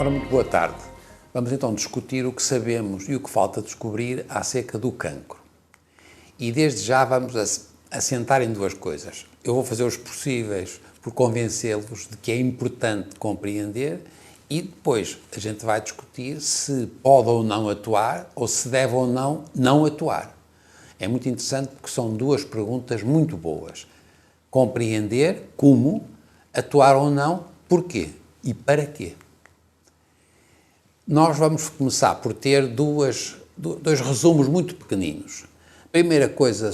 Ora, muito boa tarde. Vamos então discutir o que sabemos e o que falta descobrir acerca do cancro. E desde já vamos assentar em duas coisas. Eu vou fazer os possíveis por convencê-los de que é importante compreender e depois a gente vai discutir se pode ou não atuar ou se deve ou não atuar. É muito interessante porque são duas perguntas muito boas. Compreender como, atuar ou não, porquê e para quê. Nós vamos começar por ter dois resumos muito pequeninos. A primeira coisa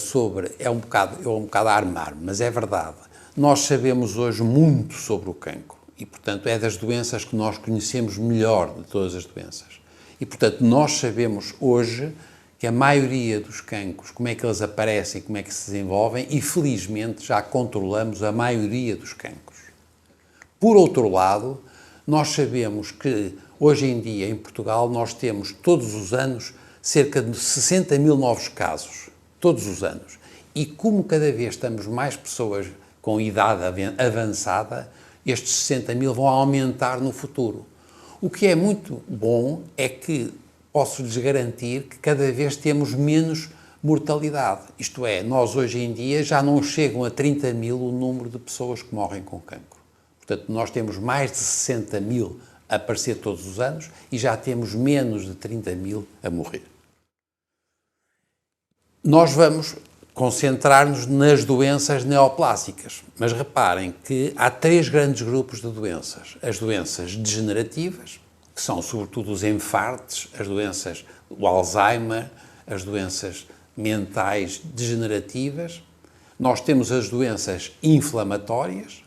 é um bocado a armar, mas é verdade. Nós sabemos hoje muito sobre o cancro e, portanto, é das doenças que nós conhecemos melhor de todas as doenças. E, portanto, nós sabemos hoje que a maioria dos cancros, como é que eles aparecem, como é que se desenvolvem e, felizmente, já controlamos a maioria dos cancros. Por outro lado, nós sabemos que hoje em dia, em Portugal, nós temos todos os anos cerca de 60 mil novos casos, todos os anos. E como cada vez estamos mais pessoas com idade avançada, estes 60 mil vão aumentar no futuro. O que é muito bom é que posso-lhes garantir que cada vez temos menos mortalidade. Isto é, nós hoje em dia já não chegam a 30 mil o número de pessoas que morrem com cancro. Portanto, nós temos mais de 60 mil a aparecer todos os anos e já temos menos de 30 mil a morrer. Nós vamos concentrar-nos nas doenças neoplásicas, mas reparem que há três grandes grupos de doenças. As doenças degenerativas, que são sobretudo os infartos, as doenças do Alzheimer, as doenças mentais degenerativas. Nós temos as doenças inflamatórias,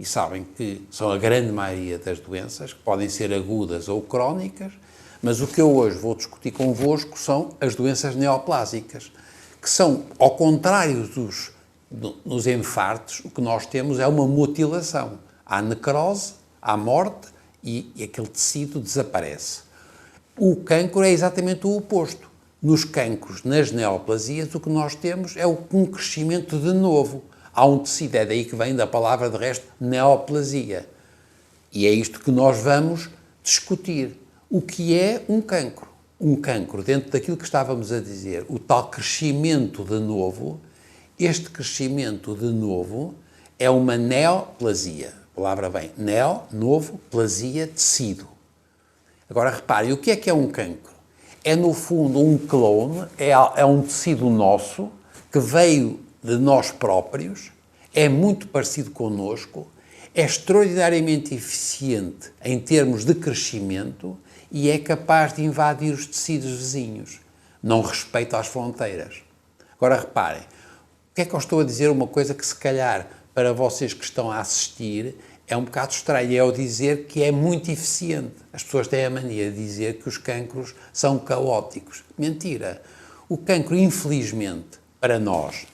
e sabem que são a grande maioria das doenças, que podem ser agudas ou crónicas, mas o que eu hoje vou discutir convosco são as doenças neoplásicas, que são, ao contrário dos infartos, o que nós temos é uma mutilação. Há necrose, há morte e aquele tecido desaparece. O cancro é exatamente o oposto. Nos cancros, nas neoplasias, o que nós temos é um crescimento de novo. Há um tecido, é daí que vem da palavra, de resto, neoplasia. E é isto que nós vamos discutir. O que é um cancro? Um cancro, dentro daquilo que estávamos a dizer, o tal crescimento de novo, este crescimento de novo é uma neoplasia. A palavra vem neo, novo, plasia, tecido. Agora reparem, o que é um cancro? É no fundo um clone, é um tecido nosso que veio de nós próprios, é muito parecido connosco, é extraordinariamente eficiente em termos de crescimento e é capaz de invadir os tecidos vizinhos. Não respeita as fronteiras. Agora reparem, o que é que eu estou a dizer? Uma coisa que se calhar para vocês que estão a assistir é um bocado estranho, é eu dizer que é muito eficiente. As pessoas têm a mania de dizer que os cancros são caóticos. Mentira. O cancro, infelizmente, para nós,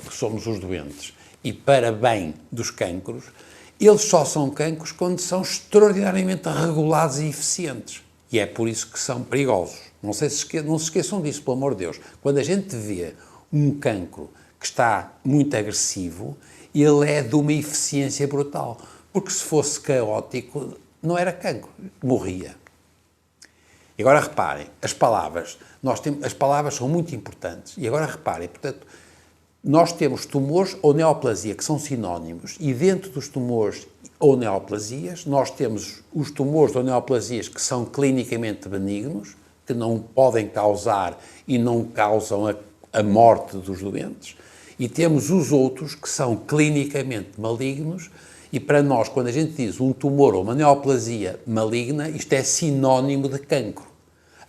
que somos os doentes, e para bem dos cancros, eles só são cancros quando são extraordinariamente regulados e eficientes. E é por isso que são perigosos. Não se esqueçam disso, pelo amor de Deus. Quando a gente vê um cancro que está muito agressivo, ele é de uma eficiência brutal. Porque se fosse caótico, não era cancro, morria. E agora reparem, as palavras são muito importantes. E agora reparem, portanto, nós temos tumores ou neoplasia, que são sinónimos, e dentro dos tumores ou neoplasias, nós temos os tumores ou neoplasias que são clinicamente benignos, que não podem causar e não causam a morte dos doentes, e temos os outros que são clinicamente malignos, e para nós, quando a gente diz um tumor ou uma neoplasia maligna, isto é sinónimo de cancro.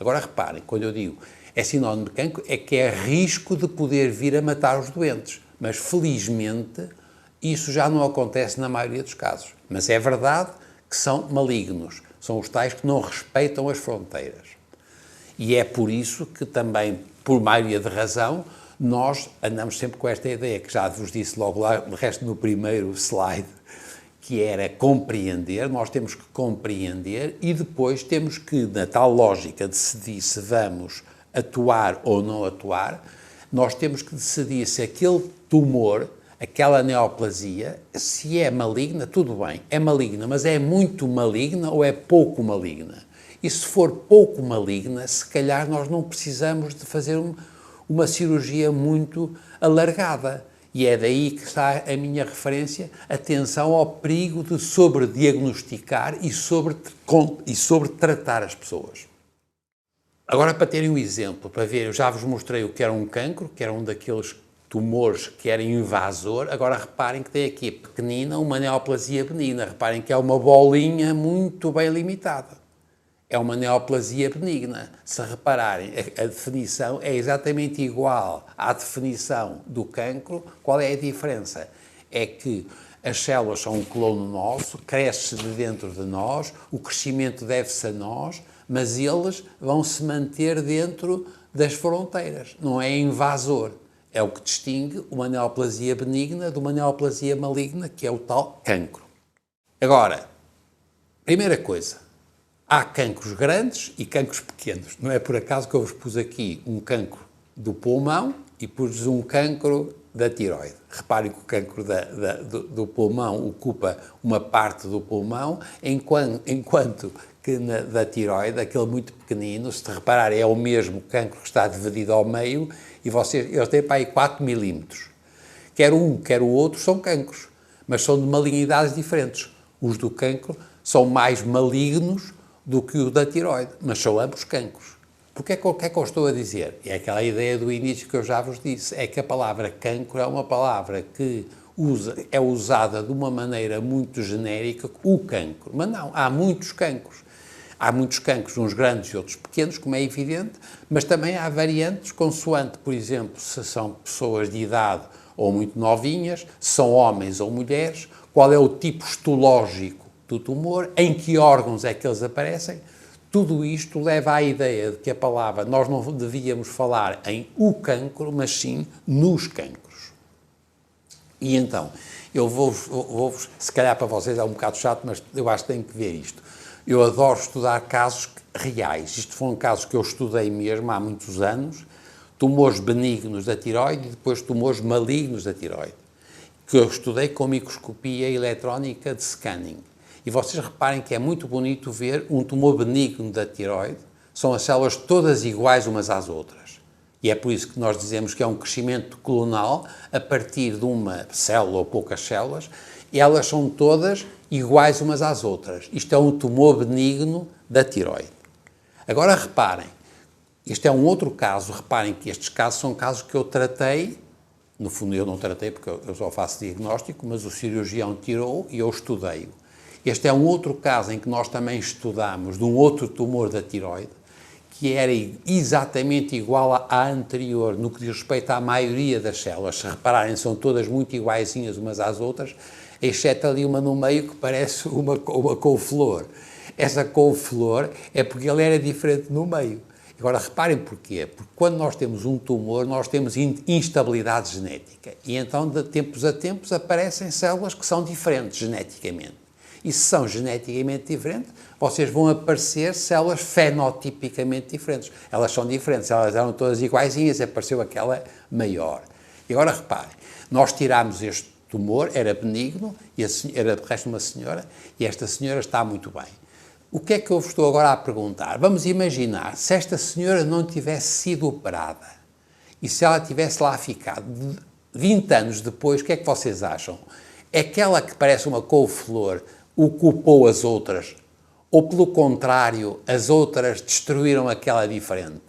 Agora reparem, quando eu digo é sinónimo de cancro, é que é risco de poder vir a matar os doentes. Mas, felizmente, isso já não acontece na maioria dos casos. Mas é verdade que são malignos. São os tais que não respeitam as fronteiras. E é por isso que também, por maioria de razão, nós andamos sempre com esta ideia, que já vos disse logo lá, de resto no primeiro slide, que era compreender, nós temos que compreender e depois temos que, na tal lógica, decidir se vamos atuar ou não atuar, nós temos que decidir se aquele tumor, aquela neoplasia, se é maligna, tudo bem, é maligna, mas é muito maligna ou é pouco maligna? E se for pouco maligna, se calhar nós não precisamos de fazer uma cirurgia muito alargada. E é daí que está a minha referência, atenção ao perigo de sobrediagnosticar e sobre tratar as pessoas. Agora, para terem um exemplo, para ver, eu já vos mostrei o que era um cancro, que era um daqueles tumores que era invasor. Agora reparem que tem aqui pequenina uma neoplasia benigna. Reparem que é uma bolinha muito bem limitada. É uma neoplasia benigna. Se repararem, a definição é exatamente igual à definição do cancro. Qual é a diferença? É que as células são um clone nosso, cresce de dentro de nós, o crescimento deve-se a nós, mas eles vão se manter dentro das fronteiras. Não é invasor. É o que distingue uma neoplasia benigna de uma neoplasia maligna, que é o tal cancro. Agora, primeira coisa, há cancros grandes e cancros pequenos. Não é por acaso que eu vos pus aqui um cancro do pulmão e pus um cancro da tiroide. Reparem que o cancro do pulmão ocupa uma parte do pulmão, enquanto que da tiroide, aquele muito pequenino, se te reparar, é o mesmo cancro que está dividido ao meio e eles têm para aí 4 milímetros. Quer um, quer o outro são cancros, mas são de malignidades diferentes. Os do cancro são mais malignos do que o da tiroide, mas são ambos cancros. Porque o que é que eu estou a dizer? É aquela ideia do início que eu já vos disse, é que a palavra cancro é uma palavra que é usada de uma maneira muito genérica, o cancro. Mas não, há muitos cancros. Há muitos cancros, uns grandes e outros pequenos, como é evidente, mas também há variantes consoante, por exemplo, se são pessoas de idade ou muito novinhas, se são homens ou mulheres, qual é o tipo histológico do tumor, em que órgãos é que eles aparecem. Tudo isto leva à ideia de que a palavra, nós não devíamos falar em o cancro, mas sim nos cancros. E então, eu vou-vos, se calhar para vocês é um bocado chato, mas eu acho que tenho que ver isto. Eu adoro estudar casos reais. Isto foram casos que eu estudei mesmo há muitos anos, tumores benignos da tiroide e depois tumores malignos da tiroide, que eu estudei com microscopia eletrónica de scanning. E vocês reparem que é muito bonito ver um tumor benigno da tiroide, são as células todas iguais umas às outras. E é por isso que nós dizemos que é um crescimento clonal a partir de uma célula ou poucas células, e elas são todas iguais umas às outras. Isto é um tumor benigno da tiroide. Agora reparem, este é um outro caso, reparem que estes casos são casos que eu tratei, no fundo eu não tratei porque eu só faço diagnóstico, mas o cirurgião tirou e eu estudei-o. Este é um outro caso em que nós também estudamos de um outro tumor da tiroide, que era exatamente igual à anterior no que diz respeito à maioria das células. Se repararem, são todas muito iguaizinhas umas às outras, exceto ali uma no meio que parece uma couve-flor. Essa couve-flor é porque ele era diferente no meio. Agora, reparem porquê. Porque quando nós temos um tumor, nós temos instabilidade genética. E então, de tempos a tempos, aparecem células que são diferentes geneticamente. E se são geneticamente diferentes, vocês vão aparecer células fenotipicamente diferentes. Elas são diferentes, elas eram todas iguaizinhas, apareceu aquela maior. E agora reparem, nós tirámos este tumor, era benigno, e era de resto uma senhora, e esta senhora está muito bem. O que é que eu vos estou agora a perguntar? Vamos imaginar, se esta senhora não tivesse sido operada, e se ela tivesse lá ficado 20 anos depois, o que é que vocês acham? É aquela que parece uma couve-flor ocupou as outras, ou pelo contrário, as outras destruíram aquela diferente?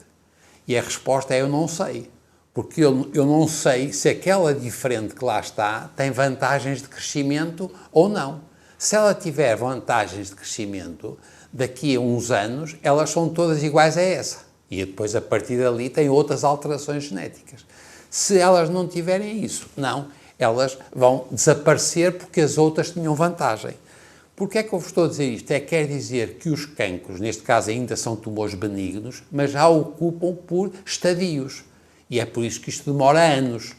E a resposta é eu não sei, porque eu não sei se aquela diferente que lá está tem vantagens de crescimento ou não. Se ela tiver vantagens de crescimento, daqui a uns anos, elas são todas iguais a essa. E depois, a partir dali, tem outras alterações genéticas. Se elas não tiverem isso, não, elas vão desaparecer porque as outras tinham vantagem. Porquê é que eu vos estou a dizer isto? Quer dizer que os cancros, neste caso ainda são tumores benignos, mas já ocupam por estadios. E é por isso que isto demora anos.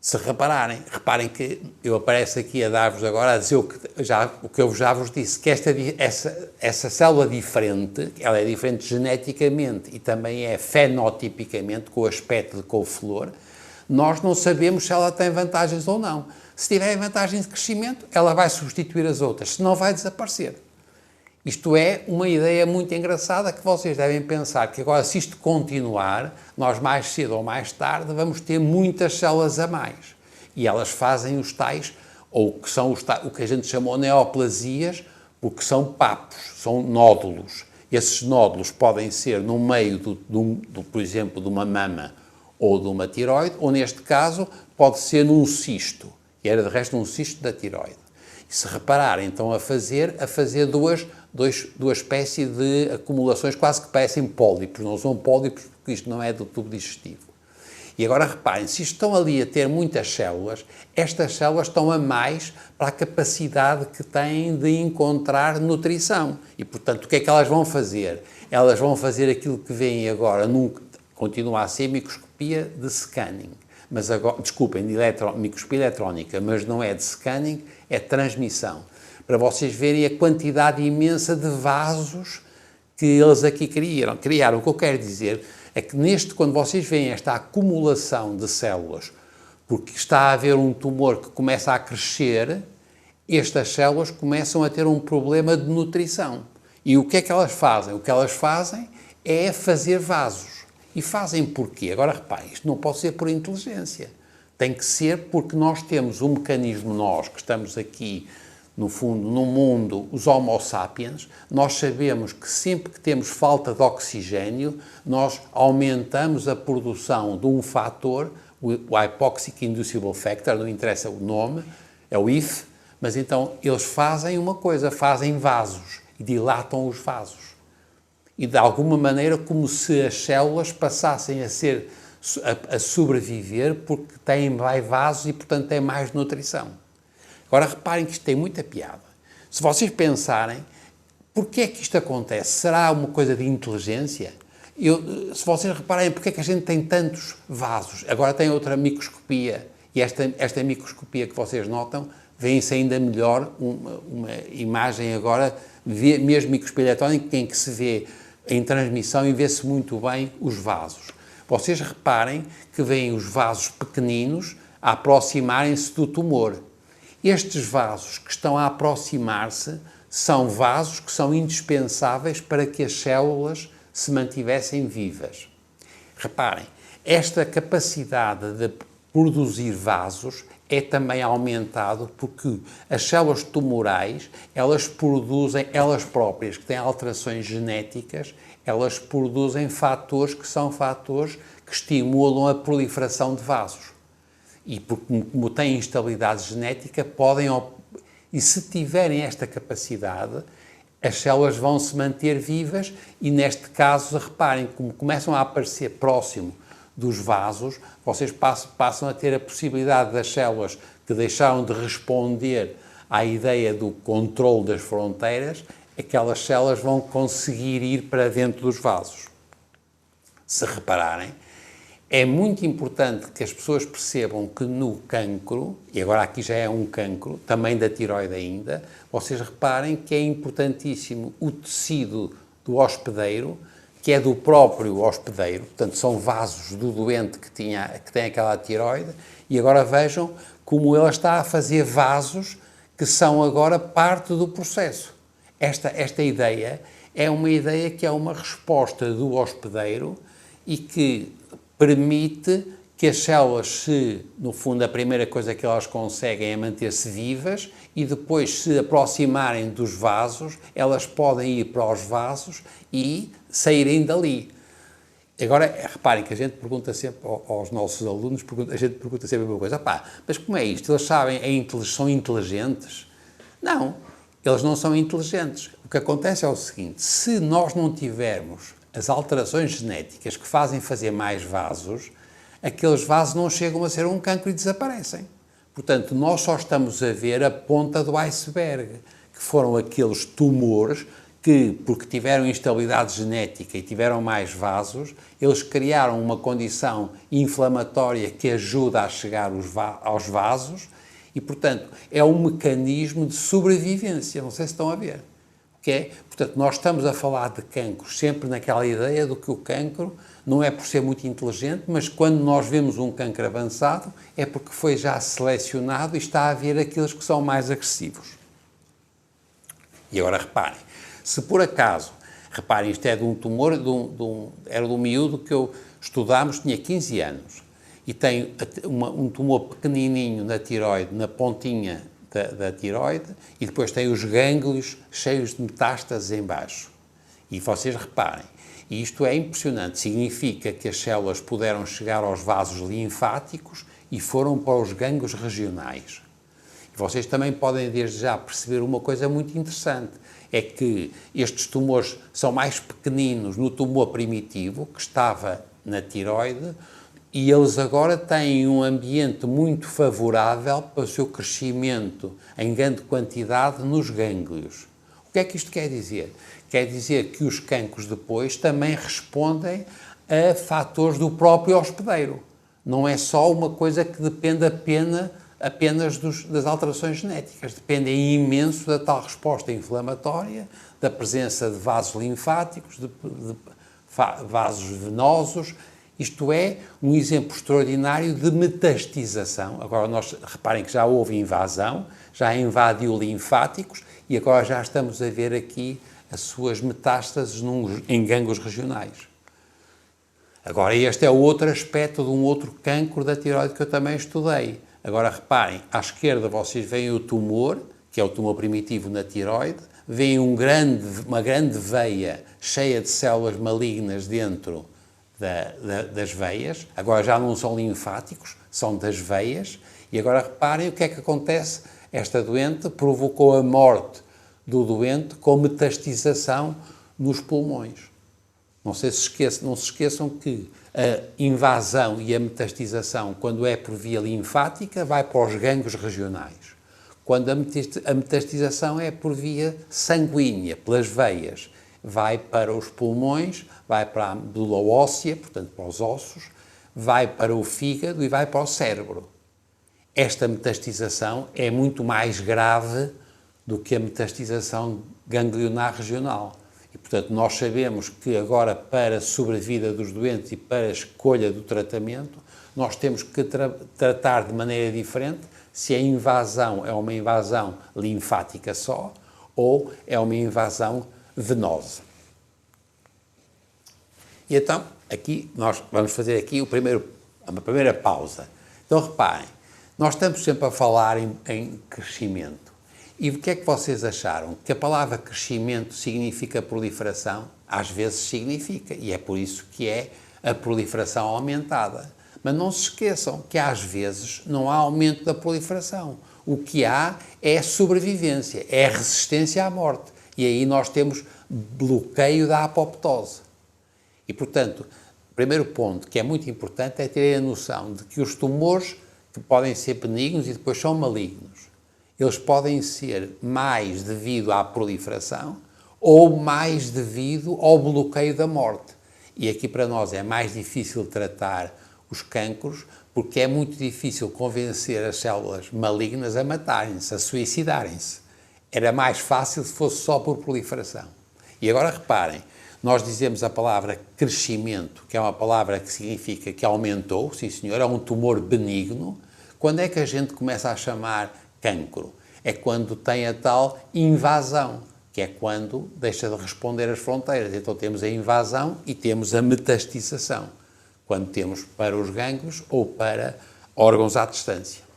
Se reparem que eu apareço aqui a dar-vos agora a dizer o que eu já vos disse, que essa célula diferente, ela é diferente geneticamente e também é fenotipicamente, com o aspecto de couve-flor, nós não sabemos se ela tem vantagens ou não. Se tiver vantagens de crescimento, ela vai substituir as outras, senão vai desaparecer. Isto é uma ideia muito engraçada que vocês devem pensar que agora, se isto continuar, nós mais cedo ou mais tarde vamos ter muitas células a mais. E elas fazem os tais, ou que são o que a gente chamou neoplasias, porque são papos, são nódulos. Esses nódulos podem ser no meio, por exemplo, de uma mama ou de uma tiroide, ou neste caso pode ser num cisto, e era de resto um cisto da tiroide. E se repararem, então a fazer duas espécies de acumulações quase que parecem pólipos, não são pólipos porque isto não é do tubo digestivo. E agora reparem, se estão ali a ter muitas células, estas células estão a mais para a capacidade que têm de encontrar nutrição. E, portanto, o que é que elas vão fazer? Elas vão fazer aquilo que veem agora, continua a ser microscopia de scanning. Mas agora, desculpem, de microscopia eletrónica, mas não é de scanning, é transmissão. Para vocês verem a quantidade imensa de vasos que eles aqui criaram. O que eu quero dizer é que quando vocês veem esta acumulação de células, porque está a haver um tumor que começa a crescer, estas células começam a ter um problema de nutrição. E o que é que elas fazem? O que elas fazem é fazer vasos. E fazem porquê? Agora reparem, isto não pode ser por inteligência. Tem que ser porque nós temos um mecanismo, nós que estamos aqui, no fundo, no mundo, os Homo sapiens, nós sabemos que sempre que temos falta de oxigênio, nós aumentamos a produção de um fator, o Hypoxic Inducible Factor, não interessa o nome, é o IF, mas então eles fazem uma coisa, fazem vasos e dilatam os vasos. E de alguma maneira como se as células passassem a sobreviver porque têm mais vasos e portanto têm mais nutrição. Agora reparem que isto tem muita piada. Se vocês pensarem, porquê é que isto acontece? Será uma coisa de inteligência? Se vocês reparem, porquê é que a gente tem tantos vasos? Agora tem outra microscopia, e esta microscopia que vocês notam, vê-se ainda melhor uma imagem agora, mesmo microscopia eletrónica, em que se vê em transmissão e vê-se muito bem os vasos. Vocês reparem que veem os vasos pequeninos a aproximarem-se do tumor. Estes vasos que estão a aproximar-se são vasos que são indispensáveis para que as células se mantivessem vivas. Reparem, esta capacidade de produzir vasos é também aumentado porque as células tumorais, elas produzem, elas próprias, que têm alterações genéticas, elas produzem fatores que são fatores que estimulam a proliferação de vasos. E porque, como têm instabilidade genética, e se tiverem esta capacidade, as células vão se manter vivas e, neste caso, reparem, como começam a aparecer próximo dos vasos, vocês passam a ter a possibilidade das células que deixaram de responder à ideia do controle das fronteiras, aquelas células vão conseguir ir para dentro dos vasos. Se repararem, é muito importante que as pessoas percebam que no cancro, e agora aqui já é um cancro, também da tiroide ainda, vocês reparem que é importantíssimo o tecido do hospedeiro, que é do próprio hospedeiro, portanto são vasos do doente que tem aquela tiroide, e agora vejam como ele está a fazer vasos que são agora parte do processo. Esta ideia é uma ideia que é uma resposta do hospedeiro e que permite que as células no fundo, a primeira coisa que elas conseguem é manter-se vivas e depois se aproximarem dos vasos, elas podem ir para os vasos e saírem dali. Agora, reparem que a gente pergunta sempre aos nossos alunos, a gente pergunta sempre a mesma coisa, mas como é isto? Eles sabem, são inteligentes? Não, eles não são inteligentes. O que acontece é o seguinte, se nós não tivermos as alterações genéticas que fazem fazer mais vasos, aqueles vasos não chegam a ser um cancro e desaparecem. Portanto, nós só estamos a ver a ponta do iceberg, que foram aqueles tumores que, porque tiveram instabilidade genética e tiveram mais vasos, eles criaram uma condição inflamatória que ajuda a chegar aos vasos e, portanto, é um mecanismo de sobrevivência. Não sei se estão a ver. Portanto, nós estamos a falar de cancro sempre naquela ideia de que o cancro não é por ser muito inteligente, mas quando nós vemos um cancro avançado é porque foi já selecionado e está a haver aqueles que são mais agressivos. E agora reparem, Se por acaso, reparem, isto é de um tumor, era de um miúdo que eu estudámos, tinha 15 anos, e tem um tumor pequenininho na tiroide, na pontinha da tiroide, e depois tem os gânglios cheios de metástases em baixo. E vocês reparem, e isto é impressionante, significa que as células puderam chegar aos vasos linfáticos e foram para os gânglios regionais. E vocês também podem desde já perceber uma coisa muito interessante, é que estes tumores são mais pequeninos no tumor primitivo, que estava na tiroide, e eles agora têm um ambiente muito favorável para o seu crescimento em grande quantidade nos gânglios. O que é que isto quer dizer? Quer dizer que os cancros depois também respondem a fatores do próprio hospedeiro. Não é só uma coisa que depende apenas das alterações genéticas. Depende imenso da tal resposta inflamatória, da presença de vasos linfáticos, de vasos venosos. Isto é um exemplo extraordinário de metastização. Agora, reparem que já houve invasão, já invadiu linfáticos e agora já estamos a ver aqui as suas metástases em gânglios regionais. Agora, este é o outro aspecto de um outro cancro da tiroide que eu também estudei. Agora, reparem, à esquerda vocês veem o tumor, que é o tumor primitivo na tiroide, veem uma grande veia cheia de células malignas dentro das veias. Agora já não são linfáticos, são das veias. E agora reparem o que é que acontece. Esta doente provocou a morte do doente com metastização nos pulmões. Não se esqueçam que a invasão e a metastização, quando é por via linfática, vai para os gânglios regionais. Quando a metastização é por via sanguínea, pelas veias, vai para os pulmões, vai para a medula óssea, portanto para os ossos, vai para o fígado e vai para o cérebro. Esta metastização é muito mais grave do que a metastização ganglionar regional. E, portanto, nós sabemos que agora, para a sobrevida dos doentes e para a escolha do tratamento, nós temos que tratar de maneira diferente se a invasão é uma invasão linfática só ou é uma invasão venosa. E então, aqui, nós vamos fazer aqui uma primeira pausa. Então, reparem, nós estamos sempre a falar em crescimento. E o que é que vocês acharam? Que a palavra crescimento significa proliferação? Às vezes significa, e é por isso que é a proliferação aumentada. Mas não se esqueçam que às vezes não há aumento da proliferação. O que há é sobrevivência, é resistência à morte. E aí nós temos bloqueio da apoptose. E, portanto, o primeiro ponto que é muito importante é ter a noção de que os tumores que podem ser benignos e depois são malignos, eles podem ser mais devido à proliferação ou mais devido ao bloqueio da morte. E aqui para nós é mais difícil tratar os cancros porque é muito difícil convencer as células malignas a matarem-se, a suicidarem-se. Era mais fácil se fosse só por proliferação. E agora reparem, nós dizemos a palavra crescimento, que é uma palavra que significa que aumentou, sim senhor, é um tumor benigno. Quando é que a gente começa a chamar cancro? É quando tem a tal invasão, que é quando deixa de responder às fronteiras. Então temos a invasão e temos a metastização, quando temos para os gânglios ou para órgãos à distância.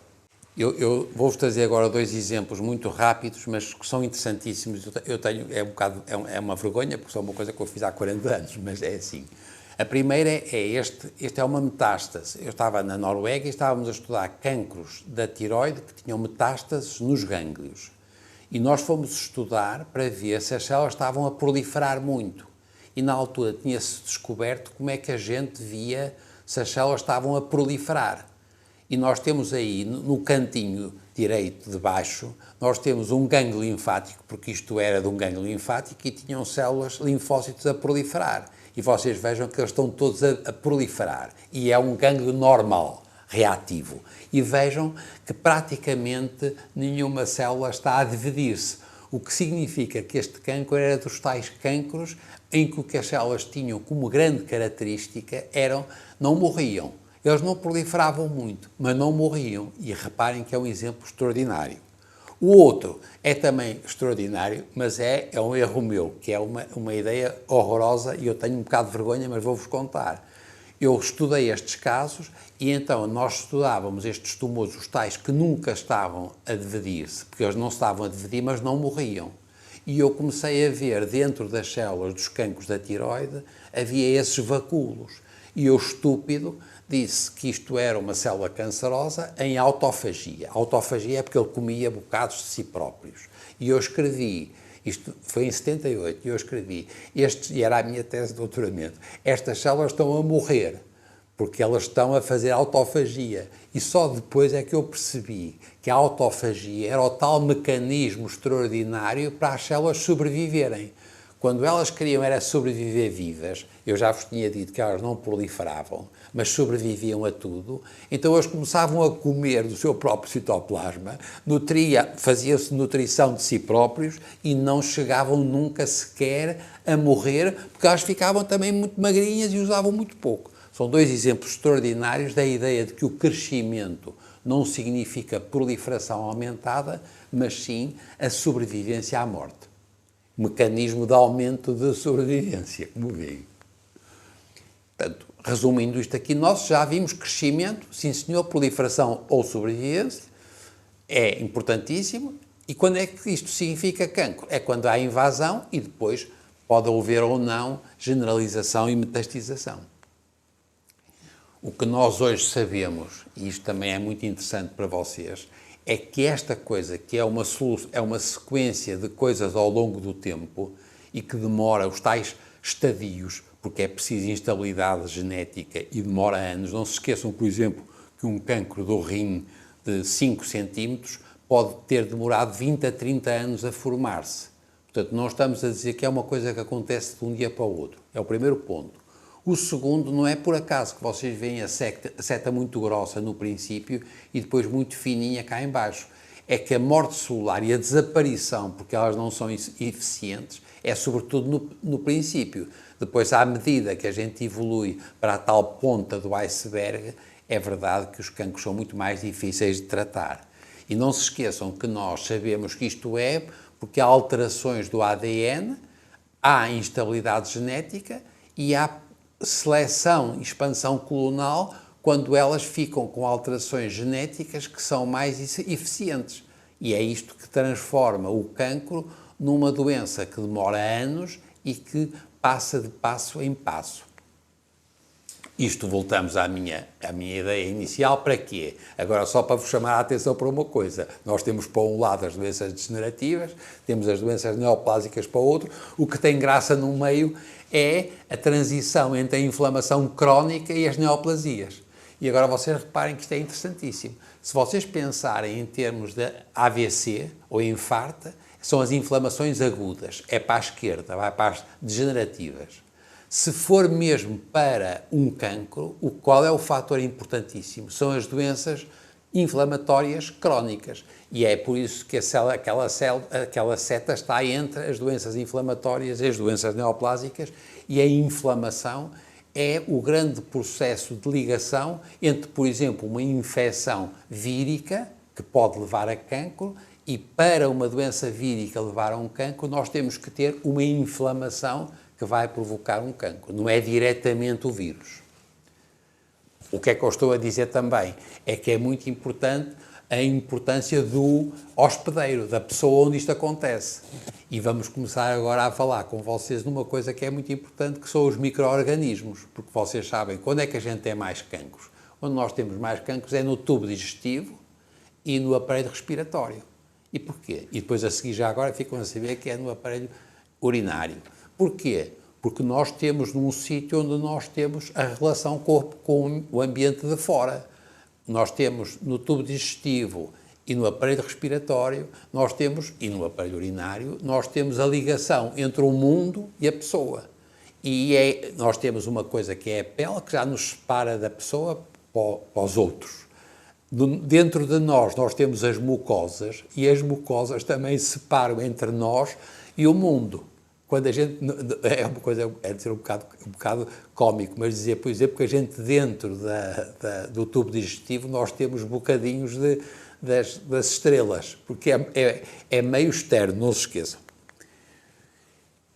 Eu vou-vos trazer agora dois exemplos muito rápidos, mas que são interessantíssimos. É uma vergonha, porque são uma coisa que eu fiz há 40 anos, mas é assim. A primeira este é uma metástase. Eu estava na Noruega e estávamos a estudar cancros da tiroide que tinham metástases nos gânglios. E nós fomos estudar para ver se as células estavam a proliferar muito. E na altura tinha-se descoberto como é que a gente via se as células estavam a proliferar. E nós temos aí, no cantinho direito de baixo, nós temos um gânglio linfático, porque isto era de um gânglio linfático e tinham células, linfócitos a proliferar. E vocês vejam que eles estão todos a proliferar. E é um gânglio normal, reativo. E vejam que praticamente nenhuma célula está a dividir-se. O que significa que este cancro era dos tais cancros em que o que as células tinham como grande característica não morriam. Eles não proliferavam muito, mas não morriam. E reparem que é um exemplo extraordinário. O outro é também extraordinário, mas é um erro meu, que é uma ideia horrorosa e eu tenho um bocado de vergonha, mas vou-vos contar. Eu estudei estes casos e então nós estudávamos estes tumores, os tais que nunca estavam a dividir-se, porque eles não estavam a dividir, mas não morriam. E eu comecei a ver dentro das células dos cancros da tiroide, havia esses vacúolos. E eu, estúpido, disse que isto era uma célula cancerosa em autofagia. Autofagia é porque ele comia bocados de si próprios. E eu escrevi, isto foi em 78, e eu escrevi, e era a minha tese de doutoramento, estas células estão a morrer, porque elas estão a fazer autofagia. E só depois é que eu percebi que a autofagia era o tal mecanismo extraordinário para as células sobreviverem. Quando elas queriam era sobreviver vivas, eu já vos tinha dito que elas não proliferavam, mas sobreviviam a tudo, então elas começavam a comer do seu próprio citoplasma, faziam-se nutrição de si próprios e não chegavam nunca sequer a morrer, porque elas ficavam também muito magrinhas e usavam muito pouco. São dois exemplos extraordinários da ideia de que o crescimento não significa proliferação aumentada, mas sim a sobrevivência à morte. Mecanismo de aumento de sobrevivência, como veem. Portanto, resumindo isto aqui, nós já vimos crescimento, sim senhor, proliferação ou sobrevivência, é importantíssimo. E quando é que isto significa cancro? É quando há invasão e depois pode haver ou não generalização e metastização. O que nós hoje sabemos, e isto também é muito interessante para vocês, é que esta coisa, que é uma sequência de coisas ao longo do tempo e que demora os tais estadios, porque é preciso instabilidade genética e demora anos. Não se esqueçam, por exemplo, que um cancro do rim de 5 centímetros pode ter demorado 20 a 30 anos a formar-se. Portanto, não estamos a dizer que é uma coisa que acontece de um dia para o outro. É o primeiro ponto. O segundo, não é por acaso que vocês veem a seta muito grossa no princípio e depois muito fininha cá em baixo. É que a morte celular e a desaparição, porque elas não são eficientes, é sobretudo no princípio. Depois, à medida que a gente evolui para a tal ponta do iceberg, é verdade que os cancros são muito mais difíceis de tratar. E não se esqueçam que nós sabemos que isto é porque há alterações do ADN, há instabilidade genética e há seleção e expansão clonal quando elas ficam com alterações genéticas que são mais eficientes. E é isto que transforma o cancro numa doença que demora anos e que passa de passo em passo. Isto voltamos à minha ideia inicial, para quê? Agora, só para vos chamar a atenção para uma coisa, nós temos para um lado as doenças degenerativas, temos as doenças neoplásicas para o outro, o que tem graça no meio é a transição entre a inflamação crónica e as neoplasias. E agora vocês reparem que isto é interessantíssimo. Se vocês pensarem em termos de AVC ou infarto, são as inflamações agudas, é para a esquerda, vai para as degenerativas. Se for mesmo para um cancro, qual é o fator importantíssimo? São as doenças inflamatórias crónicas. E é por isso que aquela seta está entre as doenças inflamatórias e as doenças neoplásicas, e a inflamação é o grande processo de ligação entre, por exemplo, uma infecção vírica, que pode levar a cancro, e para uma doença vírica levar a um cancro, nós temos que ter uma inflamação que vai provocar um cancro, não é diretamente o vírus. O que é que eu estou a dizer também? É que é muito importante a importância do hospedeiro, da pessoa onde isto acontece. E vamos começar agora a falar com vocês numa coisa que é muito importante, que são os micro-organismos, porque vocês sabem quando é que a gente tem mais cancros. Onde nós temos mais cancros é no tubo digestivo e no aparelho respiratório. E porquê? E depois a seguir já agora ficam a saber que é no aparelho urinário. Porquê? Porque nós temos num sítio onde nós temos a relação com o ambiente de fora. Nós temos no tubo digestivo e no aparelho respiratório, e no aparelho urinário, nós temos a ligação entre o mundo e a pessoa. E nós temos uma coisa que é a pele, que já nos separa da pessoa para os outros. Dentro de nós temos as mucosas, e as mucosas também separam entre nós e o mundo. Quando a gente, é uma coisa, é dizer um bocado cómico, mas dizer, por exemplo, que a gente dentro do tubo digestivo nós temos bocadinhos das estrelas, porque é meio externo, não se esqueçam.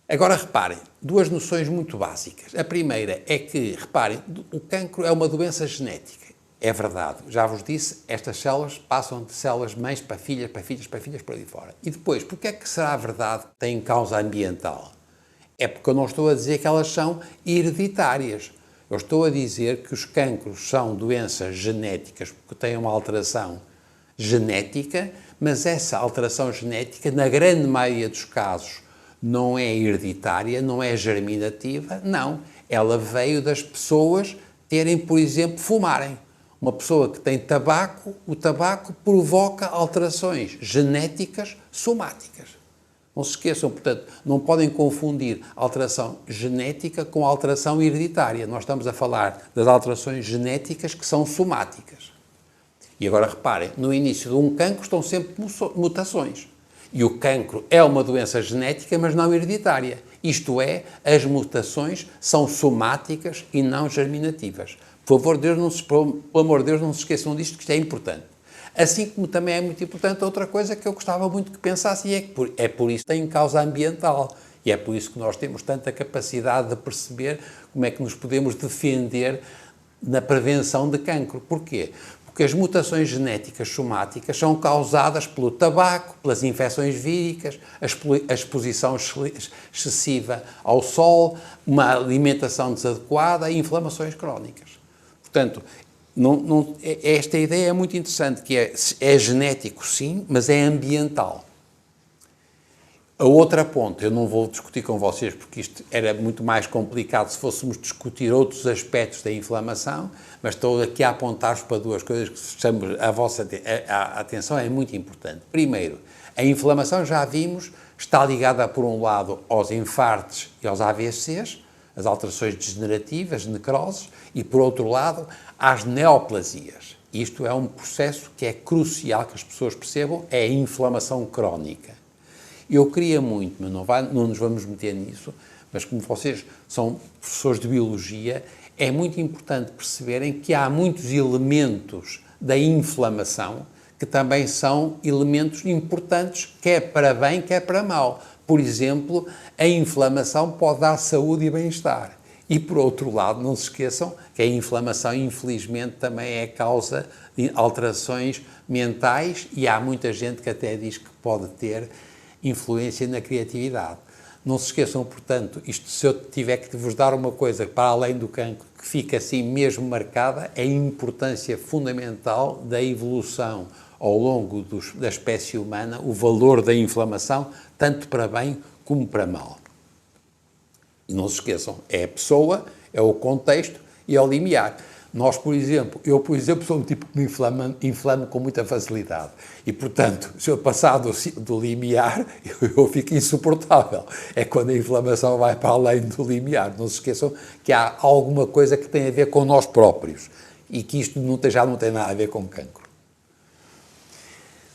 Agora reparem, duas noções muito básicas. A primeira é que, reparem, o cancro é uma doença genética. É verdade, já vos disse, estas células passam de células mães para filhas, para filhas, para filhas, por aí fora. E depois, porque é que será verdade que tem causa ambiental? É porque eu não estou a dizer que elas são hereditárias. Eu estou a dizer que os cancros são doenças genéticas, porque têm uma alteração genética, mas essa alteração genética, na grande maioria dos casos, não é hereditária, não é germinativa, não. Ela veio das pessoas terem, por exemplo, fumarem. Uma pessoa que tem tabaco, o tabaco provoca alterações genéticas somáticas. Não se esqueçam, portanto, não podem confundir alteração genética com alteração hereditária. Nós estamos a falar das alterações genéticas que são somáticas. E agora reparem, no início de um cancro estão sempre mutações. E o cancro é uma doença genética, mas não hereditária. Isto é, as mutações são somáticas e não germinativas. Por favor, pelo amor de Deus, não se esqueçam disto, que isto é importante. Assim como também é muito importante outra coisa que eu gostava muito que pensassem, é por isso que tem causa ambiental. E é por isso que nós temos tanta capacidade de perceber como é que nos podemos defender na prevenção de cancro. Porquê? Porque as mutações genéticas somáticas são causadas pelo tabaco, pelas infecções víricas, a exposição excessiva ao sol, uma alimentação desadequada e inflamações crónicas. Portanto, esta ideia é muito interessante, que é genético, sim, mas é ambiental. A outra ponta, eu não vou discutir com vocês porque isto era muito mais complicado se fôssemos discutir outros aspectos da inflamação, mas estou aqui a apontar-vos para duas coisas que chamam a vossa atenção, é muito importante. Primeiro, a inflamação, já vimos, está ligada, por um lado, aos infartos e aos AVCs, as alterações degenerativas, necroses, e, por outro lado, às neoplasias. Isto é um processo que é crucial que as pessoas percebam, é a inflamação crónica. Eu queria muito, mas não nos vamos meter nisso, mas como vocês são professores de biologia, é muito importante perceberem que há muitos elementos da inflamação que também são elementos importantes, quer para bem, quer para mal. Por exemplo, a inflamação pode dar saúde e bem-estar. E, por outro lado, não se esqueçam que a inflamação, infelizmente, também é causa de alterações mentais e há muita gente que até diz que pode ter influência na criatividade. Não se esqueçam, portanto, isto, se eu tiver que vos dar uma coisa para além do cancro, que fica assim mesmo marcada, é a importância fundamental da evolução ao longo da espécie humana, o valor da inflamação, tanto para bem como para mal. E não se esqueçam, é a pessoa, é o contexto e é o limiar. Nós, por exemplo, sou um tipo que me inflamo com muita facilidade. E, portanto, se eu passar do limiar, eu fico insuportável. É quando a inflamação vai para além do limiar. Não se esqueçam que há alguma coisa que tem a ver com nós próprios e que isto já não tem nada a ver com cancro.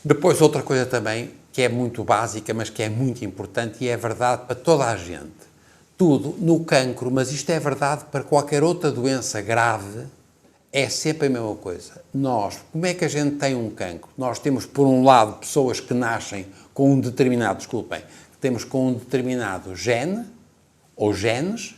Depois, outra coisa também, que é muito básica, mas que é muito importante e é verdade para toda a gente. Tudo no cancro, mas isto é verdade para qualquer outra doença grave, é sempre a mesma coisa. Como é que a gente tem um cancro? Nós temos, por um lado, pessoas que nascem com um determinado, temos com um determinado gene, ou genes.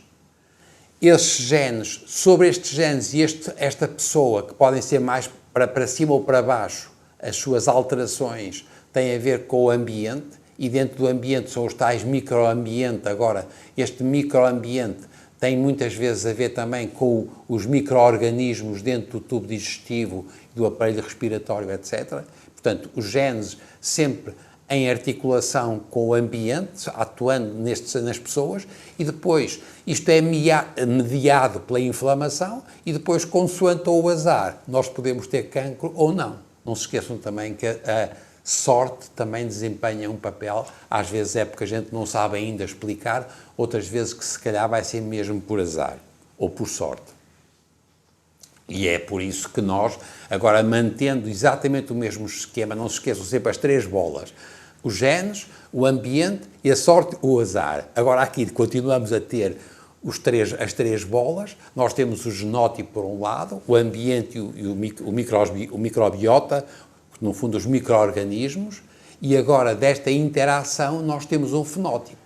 Esses genes, sobre estes genes e esta pessoa, que podem ser mais para cima ou para baixo, as suas alterações têm a ver com o ambiente, e dentro do ambiente são os tais microambientes. Agora, este microambiente tem muitas vezes a ver também com os micro-organismos dentro do tubo digestivo, do aparelho respiratório, etc. Portanto, os genes sempre em articulação com o ambiente, atuando nas pessoas, e depois isto é mediado pela inflamação, e depois, consoante o azar, nós podemos ter cancro ou não. Não se esqueçam também que a sorte também desempenha um papel, às vezes é porque a gente não sabe ainda explicar, outras vezes que se calhar vai ser mesmo por azar, ou por sorte. E é por isso que nós, agora mantendo exatamente o mesmo esquema, não se esqueçam sempre as três bolas, os genes, o ambiente e a sorte, o azar. Agora aqui continuamos a ter as três bolas, nós temos o genótipo por um lado, o ambiente e o microbiota, no fundo, os micro-organismos, e agora desta interação nós temos um fenótipo.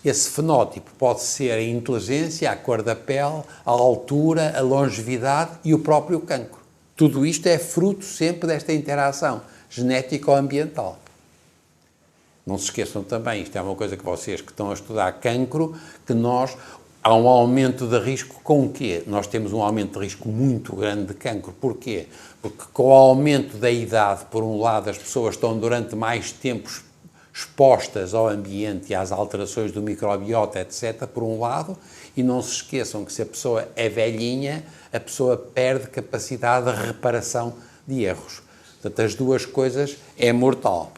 Esse fenótipo pode ser a inteligência, a cor da pele, a altura, a longevidade e o próprio cancro. Tudo isto é fruto sempre desta interação genético-ambiental. Não se esqueçam também, isto é uma coisa que vocês que estão a estudar cancro, que há um aumento de risco com o quê? Nós temos um aumento de risco muito grande de cancro. Porquê? Porque com o aumento da idade, por um lado, as pessoas estão durante mais tempo expostas ao ambiente e às alterações do microbiota, etc., por um lado, e não se esqueçam que se a pessoa é velhinha, a pessoa perde capacidade de reparação de erros. Portanto, as duas coisas é mortal.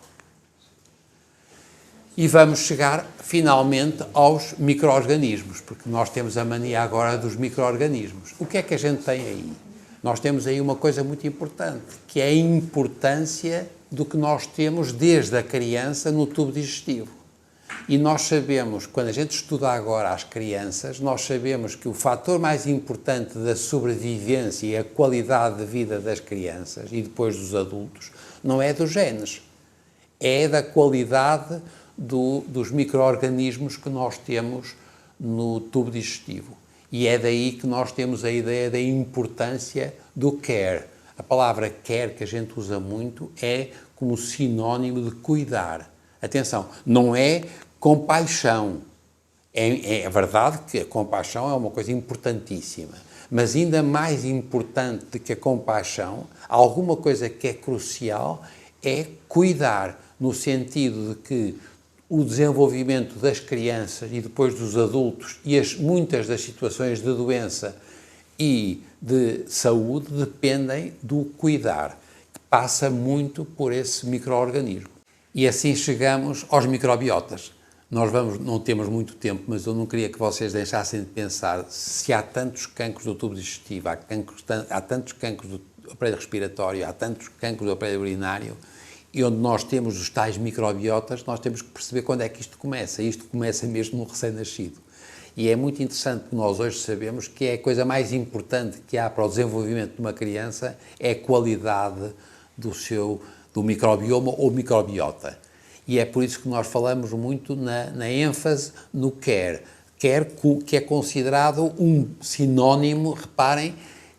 E vamos chegar, finalmente, aos micro-organismos, porque nós temos a mania agora dos micro-organismos. O que é que a gente tem aí? Nós temos aí uma coisa muito importante, que é a importância do que nós temos desde a criança no tubo digestivo. E nós sabemos, quando a gente estuda agora as crianças, nós sabemos que o fator mais importante da sobrevivência e a qualidade de vida das crianças e depois dos adultos não é dos genes, é da qualidade dos micro-organismos que nós temos no tubo digestivo. E é daí que nós temos a ideia da importância do care. A palavra care, que a gente usa muito, é como sinónimo de cuidar. Atenção, não é compaixão. É verdade que a compaixão é uma coisa importantíssima, mas ainda mais importante do que a compaixão, alguma coisa que é crucial, é cuidar, no sentido de que o desenvolvimento das crianças e depois dos adultos e muitas das situações de doença e de saúde dependem do cuidar, que passa muito por esse micro-organismo. E assim chegamos aos microbiotas. Nós não temos muito tempo, mas eu não queria que vocês deixassem de pensar se há tantos cancros do tubo digestivo, há tantos cancros do aparelho respiratório, há tantos cancros do aparelho urinário, e onde nós temos os tais microbiotas, nós temos que perceber quando é que isto começa. Isto começa mesmo no recém-nascido. E é muito interessante que nós hoje sabemos que é a coisa mais importante que há para o desenvolvimento de uma criança é a qualidade do microbioma ou microbiota. E é por isso que nós falamos muito na ênfase no care. Care, que é considerado um sinónimo, reparem,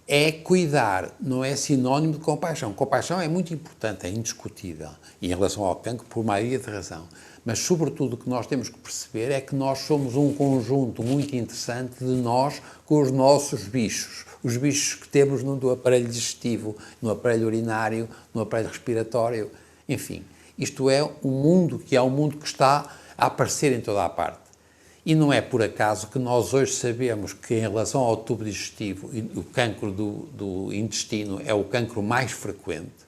é cuidar, não é sinónimo de compaixão. Compaixão é muito importante, é indiscutível, e em relação ao cancro, por maioria de razão. Mas, sobretudo, o que nós temos que perceber é que nós somos um conjunto muito interessante de nós com os nossos bichos. Os bichos que temos no aparelho digestivo, no aparelho urinário, no aparelho respiratório, enfim. Isto é um mundo que está a aparecer em toda a parte. E não é por acaso que nós hoje sabemos que, em relação ao tubo digestivo, o cancro do intestino é o cancro mais frequente.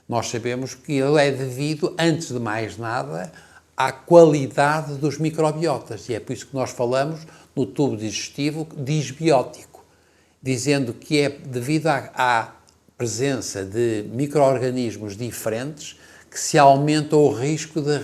Nós sabemos que ele é devido, antes de mais nada, à qualidade dos microbiotas. E é por isso que nós falamos no tubo digestivo disbiótico, dizendo que é devido à presença de micro-organismos diferentes que se aumenta o risco de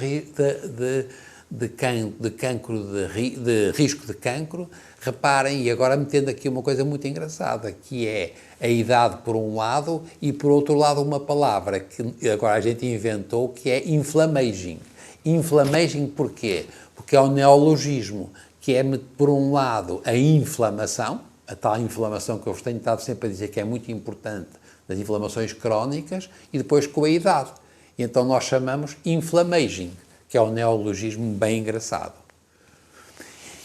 risco de cancro. Reparem, e agora metendo aqui uma coisa muito engraçada, que é a idade por um lado e por outro lado uma palavra que agora a gente inventou, que é inflammaging. Inflammaging porquê? Porque é um neologismo, que é, por um lado, a inflamação, a tal inflamação que eu vos tenho estado sempre a dizer que é muito importante, das inflamações crónicas, e depois com a idade. E então nós chamamos inflammaging, que é um neologismo bem engraçado.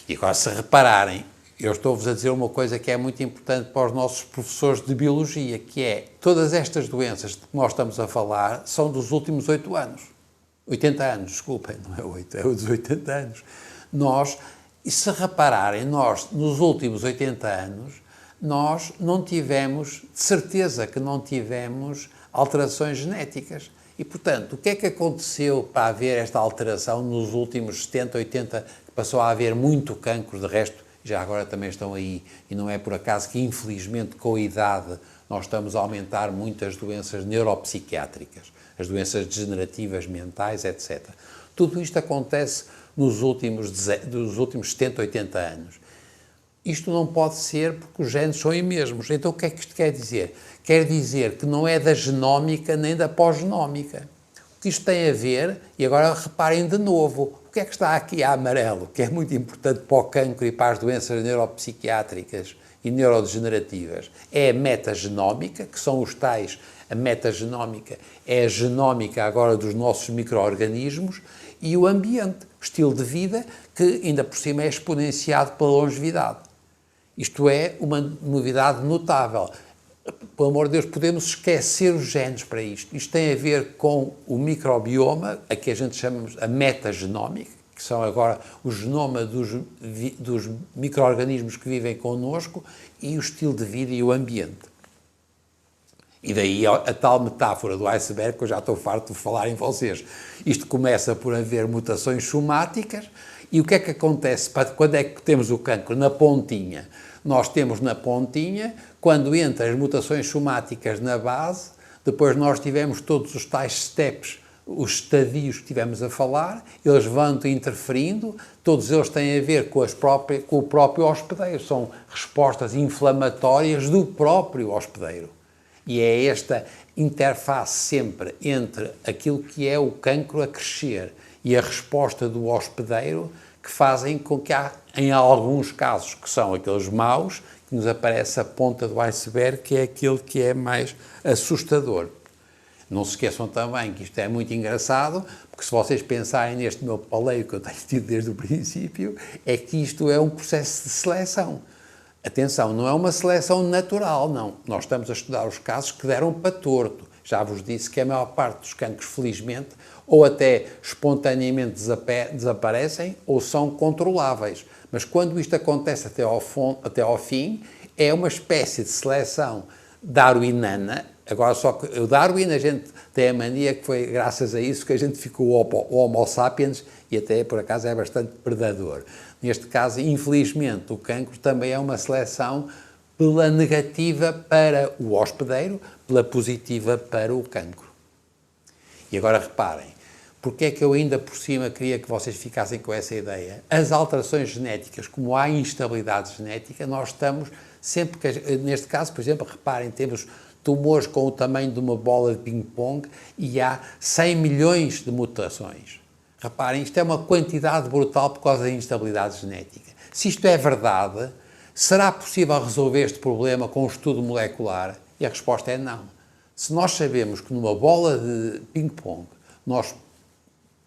E agora, se repararem, eu estou-vos a dizer uma coisa que é muito importante para os nossos professores de biologia, que é, todas estas doenças de que nós estamos a falar são dos últimos 8 anos. 80 anos, desculpem, não é 8, é dos 80 anos. E se repararem, nos últimos 80 anos, nós não tivemos, de certeza que não tivemos alterações genéticas. E, portanto, o que é que aconteceu para haver esta alteração nos últimos 70, 80, que passou a haver muito cancro, de resto, já agora também estão aí, e não é por acaso que, infelizmente, com a idade, nós estamos a aumentar muitas doenças neuropsiquiátricas, as doenças degenerativas mentais, etc. Tudo isto acontece nos últimos 70, 80 anos. isto não pode ser porque os genes são os mesmos. Então o que é que isto quer dizer? Quer dizer que não é da genómica nem da pós-genómica. O que isto tem a ver, e agora reparem de novo, o que é que está aqui a amarelo, que é muito importante para o cancro e para as doenças neuropsiquiátricas e neurodegenerativas, é a metagenómica, que são os tais, a metagenómica é a genómica agora dos nossos micro-organismos, e o ambiente, o estilo de vida, que ainda por cima é exponenciado pela longevidade. Isto é uma novidade notável. Pelo amor de Deus, podemos esquecer os genes para isto. Isto tem a ver com o microbioma, a que a gente chama a metagenómica, que são agora o genoma dos micro-organismos que vivem connosco, e o estilo de vida e o ambiente. E daí a tal metáfora do iceberg, que eu já estou farto de falar em vocês. Isto começa por haver mutações somáticas, e o que é que acontece quando é que temos o cancro? Na pontinha. Nós temos na pontinha, quando entram as mutações somáticas na base, depois nós tivemos todos os tais steps, os estadios que estivemos a falar, eles vão interferindo, todos eles têm a ver com o próprio hospedeiro, são respostas inflamatórias do próprio hospedeiro. E é esta interface sempre entre aquilo que é o cancro a crescer e a resposta do hospedeiro que fazem com que em alguns casos, que são aqueles maus, que nos aparece a ponta do iceberg, que é aquele que é mais assustador. Não se esqueçam também que isto é muito engraçado, porque se vocês pensarem neste meu paleio que eu tenho tido desde o princípio, é que isto é um processo de seleção. Atenção, não é uma seleção natural, não. Nós estamos a estudar os casos que deram para torto. Já vos disse que a maior parte dos cancros, felizmente, ou até espontaneamente desaparecem ou são controláveis. Mas quando isto acontece até ao fim, é uma espécie de seleção darwiniana. Agora, só que o Darwin, a gente tem a mania que foi graças a isso que a gente ficou o Homo sapiens e até, por acaso, é bastante predador. Neste caso, infelizmente, o cancro também é uma seleção pela negativa para o hospedeiro, pela positiva para o cancro. E agora reparem, porque é que eu ainda por cima queria que vocês ficassem com essa ideia? As alterações genéticas, como há instabilidade genética, nós estamos sempre, neste caso, por exemplo, reparem, temos tumores com o tamanho de uma bola de ping-pong e há 100 milhões de mutações. Reparem, isto é uma quantidade brutal por causa da instabilidade genética. Se isto é verdade, será possível resolver este problema com um estudo molecular? E a resposta é não. Se nós sabemos que numa bola de ping-pong,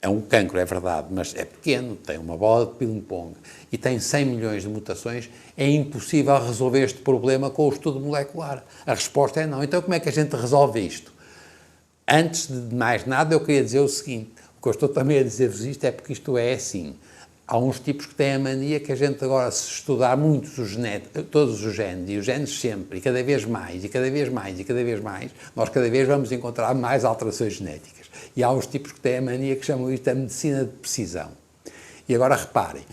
é um cancro, é verdade, mas é pequeno, tem uma bola de ping-pong e tem 100 milhões de mutações, é impossível resolver este problema com o estudo molecular. A resposta é não. Então como é que a gente resolve isto? Antes de mais nada, eu queria dizer o seguinte, o que eu estou também a dizer-vos isto é porque isto é assim. Há uns tipos que têm a mania que a gente agora, se estudar muito todos os genes, e os genes sempre, e cada vez mais, e cada vez mais, e cada vez mais, nós cada vez vamos encontrar mais alterações genéticas. E há uns tipos que têm a mania que chamam isto de medicina de precisão. E agora reparem,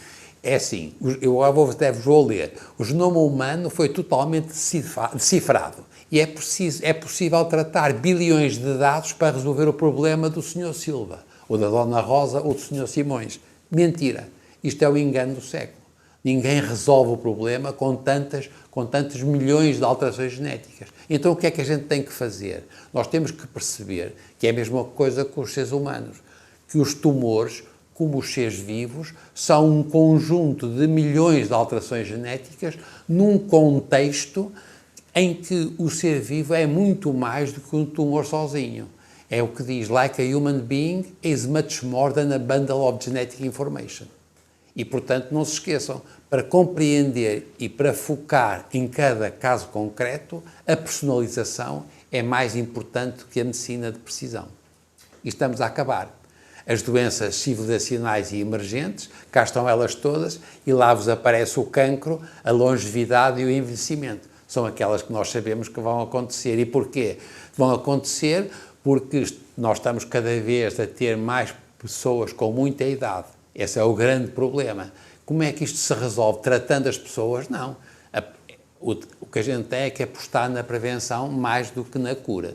é assim, eu até vos vou ler, o genoma humano foi totalmente decifrado. E é possível tratar bilhões de dados para resolver o problema do Sr. Silva, ou da Dona Rosa, ou do Sr. Simões. Mentira. Isto é o engano do século. Ninguém resolve o problema com tantos milhões de alterações genéticas. Então o que é que a gente tem que fazer? Nós temos que perceber que é a mesma coisa com os seres humanos, que os tumores, como os seres vivos, são um conjunto de milhões de alterações genéticas num contexto em que o ser vivo é muito mais do que um tumor sozinho. É o que diz, like a human being is much more than a bundle of genetic information. E, portanto, não se esqueçam, para compreender e para focar em cada caso concreto, a personalização é mais importante do que a medicina de precisão. E estamos a acabar. As doenças civilizacionais e emergentes, cá estão elas todas, e lá vos aparece o cancro, a longevidade e o envelhecimento. São aquelas que nós sabemos que vão acontecer. E porquê? Vão acontecer porque nós estamos cada vez a ter mais pessoas com muita idade. Esse é o grande problema. Como é que isto se resolve? Tratando as pessoas? Não. O que a gente tem é que apostar na prevenção mais do que na cura.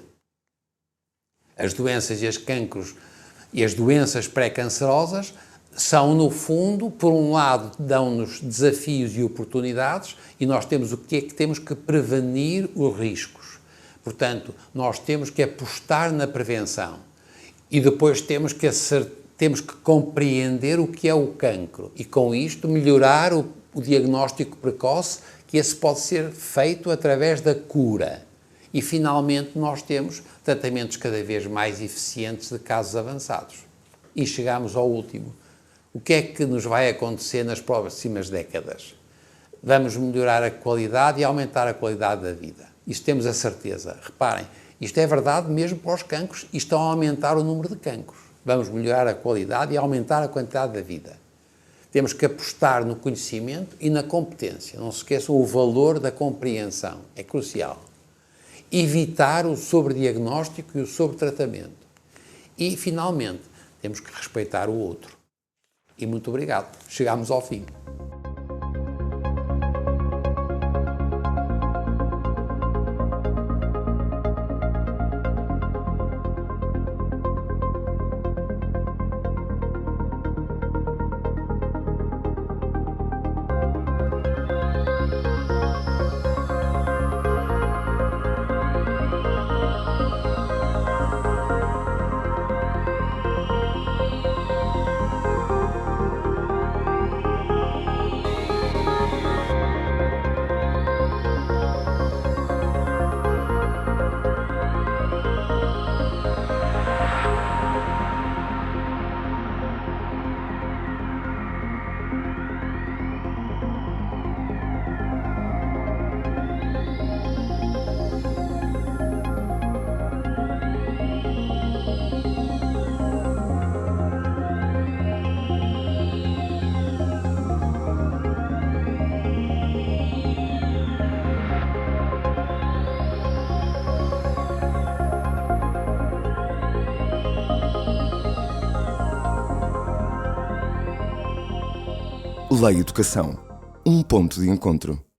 As doenças e os cancros e as doenças pré-cancerosas são, no fundo, por um lado, dão-nos desafios e oportunidades e nós temos o que é que temos que prevenir os riscos. Portanto, nós temos que apostar na prevenção e depois temos que compreender o que é o cancro e, com isto, melhorar o diagnóstico precoce, que esse pode ser feito através da cura. E, finalmente, nós temos tratamentos cada vez mais eficientes de casos avançados. E chegamos ao último. O que é que nos vai acontecer nas próximas décadas? Vamos melhorar a qualidade e aumentar a qualidade da vida. Isso temos a certeza. Reparem, isto é verdade mesmo para os cancros e estão a aumentar o número de cancros. Vamos melhorar a qualidade e aumentar a quantidade da vida. Temos que apostar no conhecimento e na competência. Não se esqueçam, o valor da compreensão é crucial. Evitar o sobrediagnóstico e o sobretratamento. E, finalmente, temos que respeitar o outro. E muito obrigado. Chegámos ao fim. Lei Educação, um ponto de encontro.